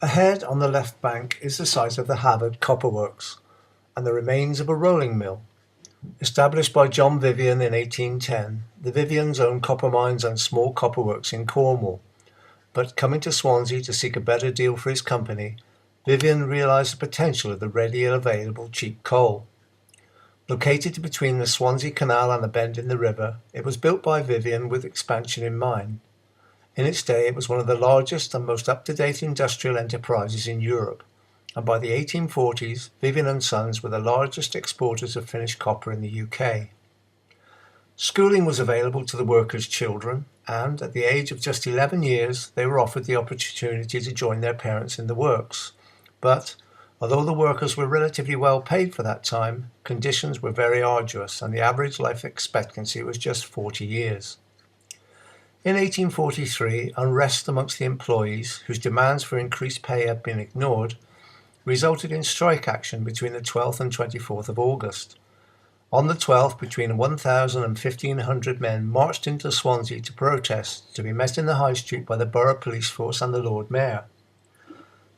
Ahead on the left bank is the site of the Hafod Copper Works and the remains of a rolling mill. Established by John Vivian in 1810, the Vivians owned copper mines and small copper works in Cornwall, but coming to Swansea to seek a better deal for his company, Vivian realised the potential of the readily available cheap coal. Located between the Swansea Canal and a bend in the river, it was built by Vivian with expansion in mind. In its day, it was one of the largest and most up-to-date industrial enterprises in Europe, and by the 1840s, Vivian and Sons were the largest exporters of finished copper in the UK. Schooling was available to the workers' children, and at the age of just 11 years, they were offered the opportunity to join their parents in the works. But, although the workers were relatively well paid for that time, conditions were very arduous, and the average life expectancy was just 40 years. In 1843, unrest amongst the employees, whose demands for increased pay had been ignored, resulted in strike action between the 12th and 24th of August. On the 12th, between 1,000 and 1,500 men marched into Swansea to protest, to be met in the High Street by the Borough Police Force and the Lord Mayor.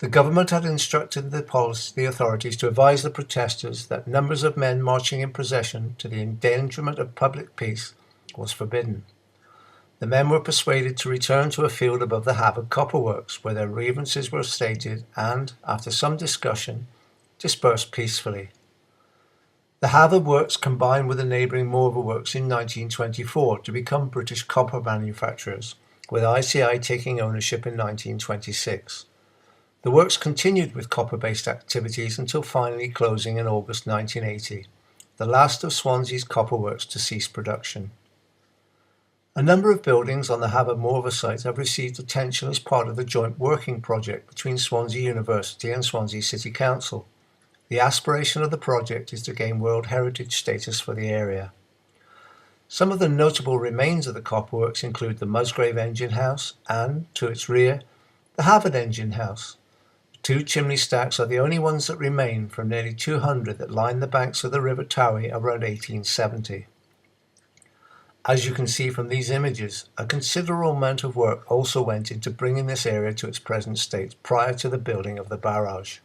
The government had instructed the authorities to advise the protesters that numbers of men marching in procession to the endangerment of public peace was forbidden. The men were persuaded to return to a field above the Hafod Copper Works, where their grievances were stated and, after some discussion, dispersed peacefully. The Hafod Works combined with the neighbouring Morva Works in 1924 to become British copper manufacturers, with ICI taking ownership in 1926. The works continued with copper-based activities until finally closing in August 1980, the last of Swansea's copper works to cease production. A number of buildings on the Hafod Morva site have received attention as part of the joint working project between Swansea University and Swansea City Council. The aspiration of the project is to gain World Heritage status for the area. Some of the notable remains of the copper works include the Musgrave Engine House and, to its rear, the Hafod Engine House. The two chimney stacks are the only ones that remain from nearly 200 that lined the banks of the River Towie around 1870. As you can see from these images, a considerable amount of work also went into bringing this area to its present state prior to the building of the barrage.